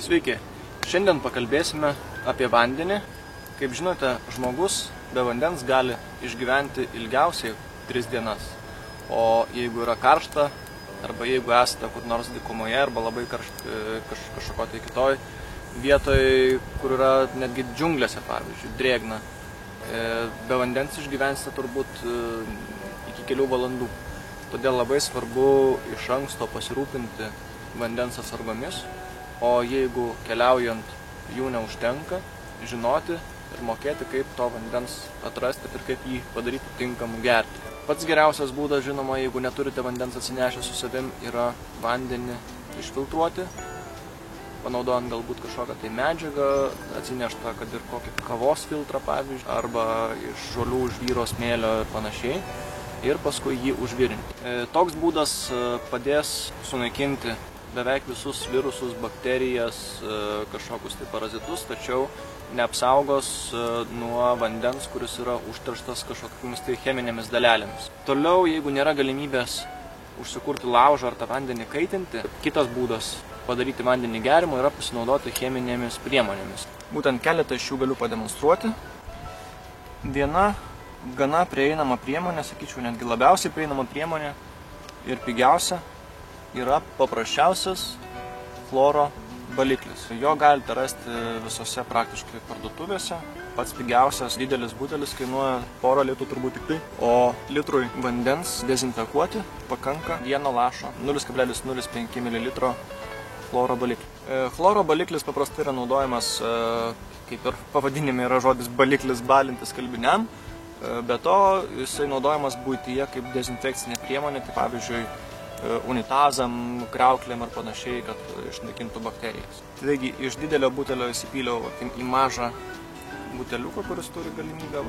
Sveiki, šiandien pakalbėsime apie vandenį. Kaip žinote, žmogus be vandens gali išgyventi ilgiausiai 3 dienas. O jeigu yra karšta, arba jeigu esate kur nors dykumoje, arba labai kažkokio tai kitoj vietoj, kur yra netgi džiunglėse, pavyzdžiui, drėgna, be vandens išgyvensite turbūt iki kelių valandų. Todėl labai svarbu iš anksto pasirūpinti vandens atsargomis, o jeigu keliaujant jų neužtenka, žinoti ir mokėti, kaip to vandens atrasti ir kaip jį padaryti tinkamu gerti. Pats geriausias būdas, žinoma, jeigu neturite vandens atsinešę su savim, yra vandenį išfiltruoti, panaudojant galbūt kažkokią tai medžiagą, atsineštą, kad ir kokį kavos filtrą, pavyzdžiui, arba iš žolių, žvyro, smėlio ir panašiai, ir paskui jį užvirinti. Toks būdas padės sunaikinti beveik visus virusus, bakterijas, kažkokius tai parazitus, tačiau neapsaugos nuo vandens, kuris yra užterštas kažkokiamis tai cheminėmis dalelėmis. Toliau, jeigu nėra galimybės užsikurti laužą ar tą vandenį kaitinti, kitas būdas padaryti vandenį gerimo yra pasinaudoti cheminėmis priemonėmis. Būtent keletą iš jų galiu pademonstruoti. Viena gana prieinama priemonė, sakyčiau, netgi labiausiai prieinama priemonė ir pigiausia yra paprasčiausias chloro baliklis. Jo galite rasti visose praktiškai parduotuvėse. Pats pigiausias didelis butelis kainuoja porą litrų turbūt tik tai, o litrui vandens dezinfekuoti pakanka 1 lašo 0,05 ml chloro baliklį. Chloro baliklis paprastai yra naudojamas, kaip ir pavadinime yra žodis baliklis, balinti skalbiniam, be to jisai naudojamas buityje kaip dezinfekcinė priemonė, tai pavyzdžiui unitazam, kriauklėm ar panašiai, kad išnaikintų bakterijas. Taigi iš didelio butelio įsipyliau į mažą buteliuką, kuris turi galimybę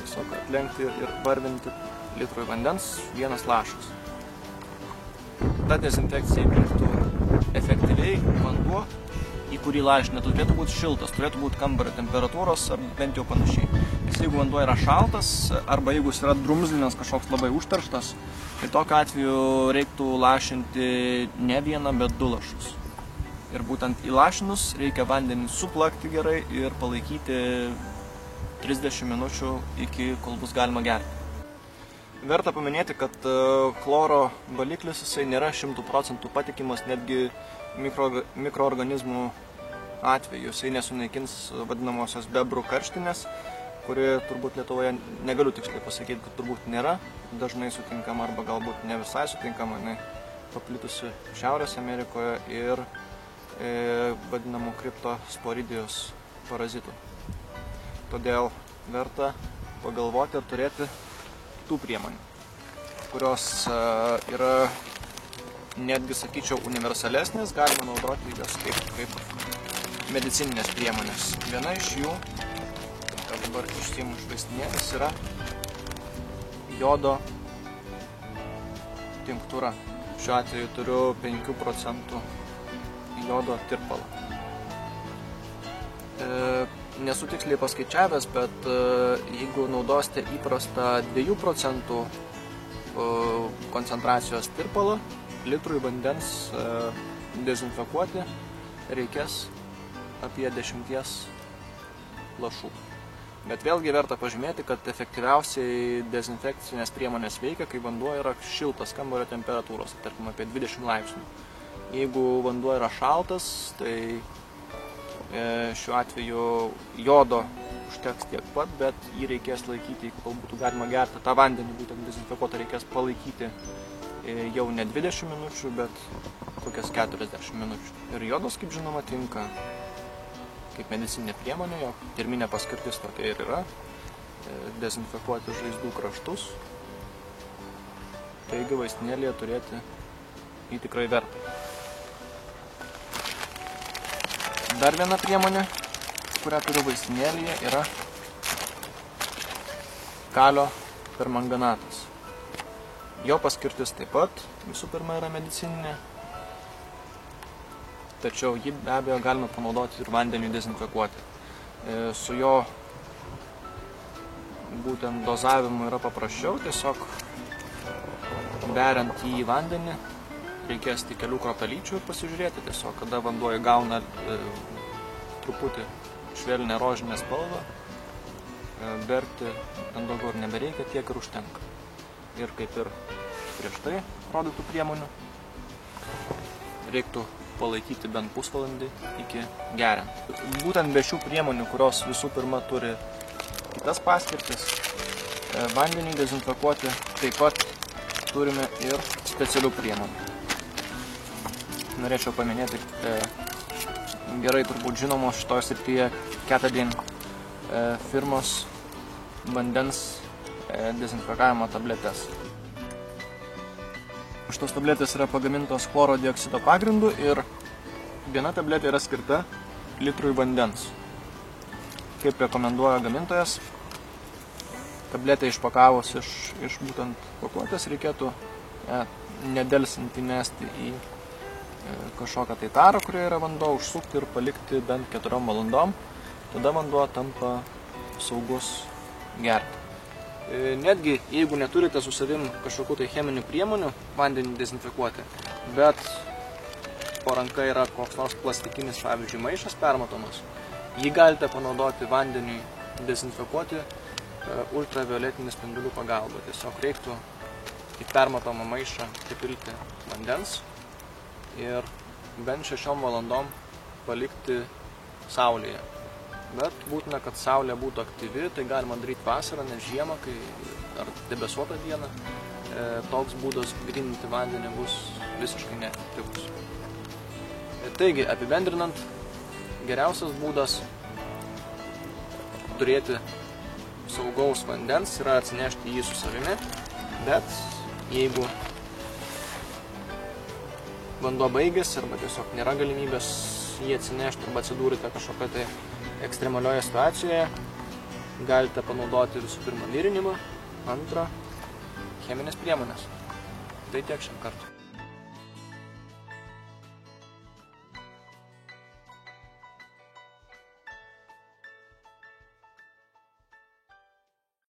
tiesiog atlenkti ir varvinti litrui vandens 1 lašas. Ta dezinfekcija vyktų efektyviai, vanduo, į kurį lašinė turėtų būti šiltas, turėtų būti kambario temperatūros ar bent jau panašiai. Nes jeigu vanduo yra šaltas arba jeigu jis yra drumzlinas, kažkoks labai užterštas, tai tokiu atveju reiktų lašinti ne 1, bet 2 lašus. Ir būtent įlašinus reikia vandenį suplakti gerai ir palaikyti 30 minučių iki kol bus galima gerti. Verta paminėti, kad chloro baliklis jisai nėra 100% patikimas netgi mikroorganizmų atveju. Jisai nesunaikins vadinamosios bebrų karštinės, kuri turbūt Lietuvoje, negaliu tiksliai pasakyti, kad turbūt nėra dažnai sutinkama arba galbūt ne visai sutinkama, jinai paplitusi Šiaurės Amerikoje ir vadinamų kriptosporidijos parazitų. Todėl verta pagalvoti ir turėti tų priemonių, kurios yra netgi, sakyčiau, universalesnės, galima naudoti jas kaip medicininės priemonės. Viena iš jų, kad dabar išsiimu iš vaistinėlės, yra jodo tinktūra. Šiuo atveju turiu 5% jodo tirpalą. Nesu tiksliai paskaičiavęs, bet jeigu naudosite įprastą 2% koncentracijos tirpalą, litrui vandens dezinfekuoti reikės apie 10 lašų. Bet vėlgi verta pažymėti, kad efektyviausiai dezinfekcinės priemonės veikia, kai vanduo yra šiltas kambario temperatūros, tarkim apie 20 laipsnių. Jeigu vanduo yra šaltas, tai šiuo atveju jodo užteks tiek pat, bet jį reikės laikyti, kol būtų galima gerti tą vandenį, būtent dezinfekuotą reikės palaikyti jau ne 20 minučių, bet kokias 40 minučių. Ir jodas, kaip žinoma, tinka kaip medicininė priemonė, jo pirminė paskirtis tokia ir yra dezinfekuoti žaizdų kraštus. Taigi vaistinėlėje turėti jį tikrai verta. Dar viena priemonė, kurią turiu vaistinėlėje, yra kalio permanganatas. Jo paskirtis taip pat visų pirma yra medicininė, tačiau jį be abejo galima panaudoti ir vandeniui dezinfekuoti. Su jo būtent dozavimu yra paprasčiau, tiesiog beriant jį į vandenį reikės tik kelių kropelyčių pasižiūrėti, tiesiog kada vanduo įgauna truputį švelnę rožinę spalvą, berti ant daugiau ir nebereikia, tiek ir užtenka. Ir kaip ir prieš tai rodytų priemonių, reiktų palaikyti bent pusvalandį iki geriant. Būtent be šių priemonių, kurios visų pirma turi kitas paskirtis, vandenį dezinfekuoti taip pat turime ir specialių priemonių. Norėčiau paminėti gerai turbūt žinomos šitoje srityje Katadyn firmos vandens dezinfekavimo tabletės. Šitos tabletės yra pagamintos chloro dioksido pagrindu ir viena tabletė yra skirta litrui vandens. Kaip rekomenduoja gamintojas, tabletę išpakavus iš būtent pakuotės reikėtų nedelsint įmesti į kažkokią tai tarą, kurioje yra vanduo, užsukti ir palikti bent 4 valandom. Tada vanduo tampa saugus gerti. Netgi jeigu neturite su savim kažkokių tai cheminių priemonių vandenį dezinfekuoti, bet po ranka yra koks nors plastikinis, pavyzdžiui, maišas permatomas, jį galite panaudoti vandeniui dezinfekuoti ultravioletinių spindulių pagalba. Tiesiog reiktų į permatomą maišą pripilti vandens ir bent 6 valandom palikti saulėje. Bet būtina, kad saulė būtų aktyvi, tai galima daryti vasarą, nes žiemą, kai ar debesuotą dieną, toks būdas gryninti vandenį bus visiškai neefektyvus. Taigi, apibendrinant, geriausias būdas turėti saugaus vandens yra atsinešti jį su savimi, bet jeigu vanduo baigėsi arba tiesiog nėra galimybės jį atsinešti arba atsidūrite kažkokią tai ekstremalioje situacijoje, galite panaudoti visų pirma virinimą, antrą cheminės priemonės. Tai tiek šiam kartui.